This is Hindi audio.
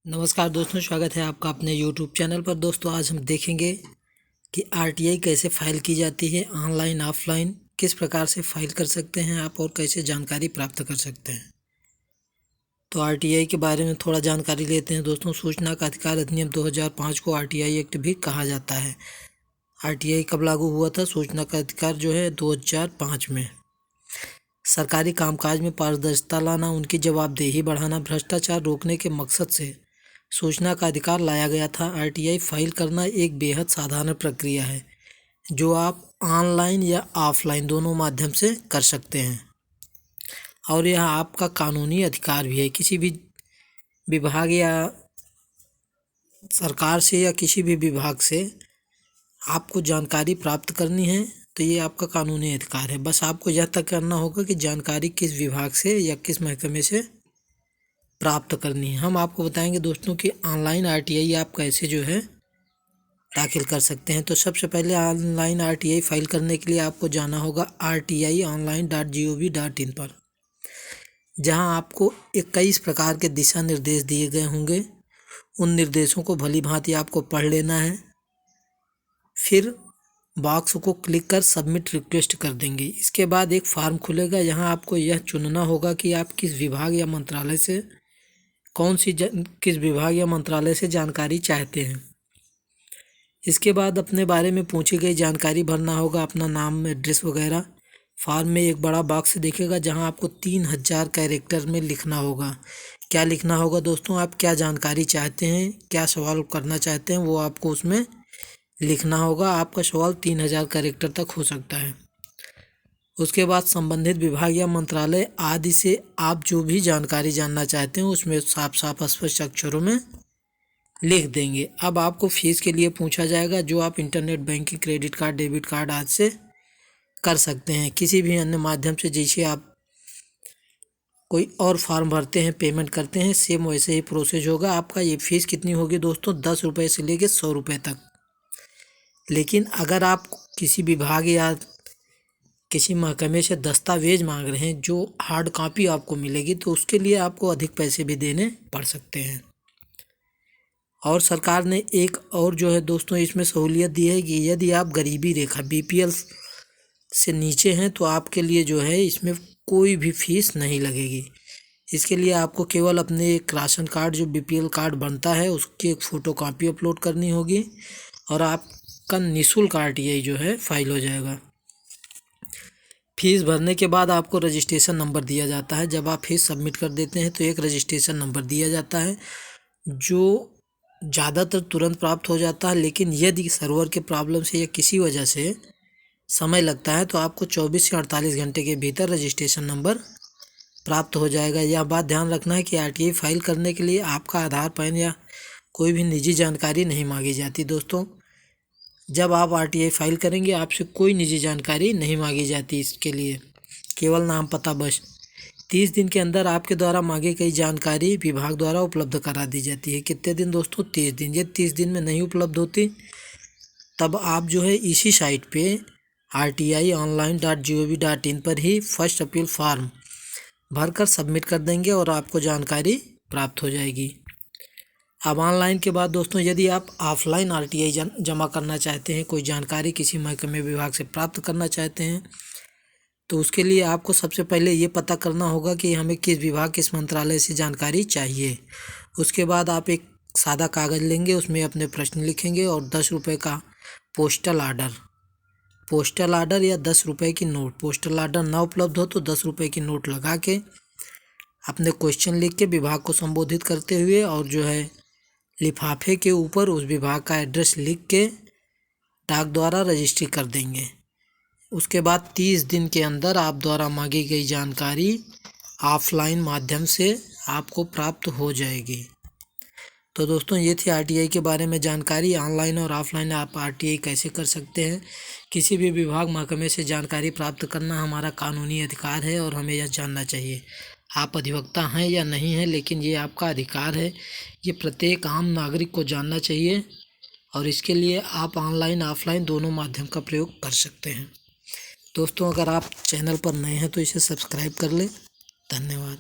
नमस्कार दोस्तों, स्वागत है आपका अपने YouTube चैनल पर। दोस्तों आज हम देखेंगे कि RTI कैसे फ़ाइल की जाती है, ऑनलाइन ऑफलाइन किस प्रकार से फ़ाइल कर सकते हैं आप और कैसे जानकारी प्राप्त कर सकते हैं। तो RTI के बारे में थोड़ा जानकारी लेते हैं दोस्तों। सूचना का अधिकार अधिनियम 2005 को RTI एक्ट भी कहा जाता है। RTI कब लागू हुआ था? सूचना का अधिकार जो है 2005 में। सरकारी कामकाज में पारदर्शिता लाना, उनकी जवाबदेही बढ़ाना, भ्रष्टाचार रोकने के मकसद से सूचना का अधिकार लाया गया था। RTI फाइल करना एक बेहद साधारण प्रक्रिया है जो आप ऑनलाइन या ऑफलाइन दोनों माध्यम से कर सकते हैं और यह आपका कानूनी अधिकार भी है। किसी भी विभाग या सरकार से या किसी भी विभाग से आपको जानकारी प्राप्त करनी है तो ये आपका कानूनी अधिकार है। बस आपको यह तय करना होगा कि जानकारी किस विभाग से या किस महकमे से प्राप्त करनी है। हम आपको बताएंगे दोस्तों कि ऑनलाइन RTI आप कैसे जो है दाखिल कर सकते हैं। तो सबसे पहले ऑनलाइन RTI फाइल करने के लिए आपको जाना होगा rti.online.gov.in पर, जहां आपको 21 प्रकार के दिशा निर्देश दिए गए होंगे। उन निर्देशों को भली भांति आपको पढ़ लेना है। फिर बॉक्स को क्लिक कर सबमिट रिक्वेस्ट कर देंगे। इसके बाद एक फॉर्म खुलेगा। यहाँ आपको यह चुनना होगा कि आप किस विभाग या मंत्रालय से किस विभाग या मंत्रालय से जानकारी चाहते हैं। इसके बाद अपने बारे में पूछी गई जानकारी भरना होगा, अपना नाम, एड्रेस वगैरह। फॉर्म में एक बड़ा बॉक्स दिखेगा जहां आपको 3000 कैरेक्टर में लिखना होगा। क्या लिखना होगा दोस्तों? आप क्या जानकारी चाहते हैं, क्या सवाल करना चाहते हैं, वो आपको उसमें लिखना होगा। आपका सवाल 3000 कैरेक्टर तक हो सकता है। उसके बाद संबंधित विभाग या मंत्रालय आदि से आप जो भी जानकारी जानना चाहते हैं उसमें साफ साफ स्पष्ट अक्षरों में लिख देंगे। अब आपको फीस के लिए पूछा जाएगा, जो आप internet banking, credit card, debit card आदि से कर सकते हैं। किसी भी अन्य माध्यम से जैसे आप कोई और फॉर्म भरते हैं, पेमेंट करते हैं, सेम वैसे ही प्रोसेस होगा आपका। ये फीस कितनी होगी दोस्तों? 10 रुपये से लेके 100 रुपये तक। लेकिन अगर आप किसी विभाग या किसी महकमे से दस्तावेज मांग रहे हैं जो हार्ड कॉपी आपको मिलेगी, तो उसके लिए आपको अधिक पैसे भी देने पड़ सकते हैं। और सरकार ने एक और जो है दोस्तों इसमें सहूलियत दी है कि यदि आप गरीबी रेखा BPL से नीचे हैं तो आपके लिए जो है इसमें कोई भी फीस नहीं लगेगी। इसके लिए आपको केवल अपने एक राशन कार्ड जो BPL कार्ड बनता है उसकी एक फ़ोटो कॉपी अपलोड करनी होगी और आपका निःशुल्क RTI जो है फाइल हो जाएगा। फीस भरने के बाद आपको रजिस्ट्रेशन नंबर दिया जाता है। जब आप फीस सबमिट कर देते हैं तो एक रजिस्ट्रेशन नंबर दिया जाता है जो ज़्यादातर तुरंत प्राप्त हो जाता है, लेकिन यदि सर्वर के प्रॉब्लम से या किसी वजह से समय लगता है तो आपको 24 से 48 घंटे के भीतर रजिस्ट्रेशन नंबर प्राप्त हो जाएगा। यह बात ध्यान रखना है कि RTI फाइल करने के लिए आपका आधार, पैन या कोई भी निजी जानकारी नहीं मांगी जाती। दोस्तों जब आप RTI फाइल करेंगे आपसे कोई निजी जानकारी नहीं मांगी जाती, इसके लिए केवल नाम, पता बस। 30 दिन के अंदर आपके द्वारा मांगी गई जानकारी विभाग द्वारा उपलब्ध करा दी जाती है। कितने दिन दोस्तों? 30 दिन। ये 30 दिन में नहीं उपलब्ध होती तब आप जो है इसी साइट पे rti.online.gov.in पर ही फर्स्ट अपील फॉर्म भरकर सबमिट कर देंगे और आपको जानकारी प्राप्त हो जाएगी। अब ऑनलाइन के बाद दोस्तों यदि आप ऑफलाइन RTI जमा करना चाहते हैं, कोई जानकारी किसी महकमे विभाग से प्राप्त करना चाहते हैं, तो उसके लिए आपको सबसे पहले ये पता करना होगा कि हमें किस विभाग, किस मंत्रालय से जानकारी चाहिए। उसके बाद आप एक सादा कागज़ लेंगे, उसमें अपने प्रश्न लिखेंगे और 10 रुपये का पोस्टल आर्डर या 10 रुपये की नोट, पोस्टल आर्डर ना उपलब्ध हो तो 10 रुपये की नोट लगा के अपने क्वेश्चन लिख के विभाग को संबोधित करते हुए और जो है लिफाफे के ऊपर उस विभाग का एड्रेस लिख के डाक द्वारा रजिस्ट्री कर देंगे। उसके बाद 30 दिन के अंदर आप द्वारा मांगी गई जानकारी ऑफलाइन माध्यम से आपको प्राप्त हो जाएगी। तो दोस्तों ये थी RTI के बारे में जानकारी। ऑनलाइन और ऑफलाइन आप RTI कैसे कर सकते हैं। किसी भी विभाग, महकमे से जानकारी प्राप्त करना हमारा कानूनी अधिकार है और हमें यह जानना चाहिए। आप अधिवक्ता हैं या नहीं हैं, लेकिन ये आपका अधिकार है। ये प्रत्येक आम नागरिक को जानना चाहिए और इसके लिए आप ऑनलाइन ऑफलाइन दोनों माध्यम का प्रयोग कर सकते हैं। दोस्तों अगर आप चैनल पर नए हैं तो इसे सब्सक्राइब कर लें। धन्यवाद।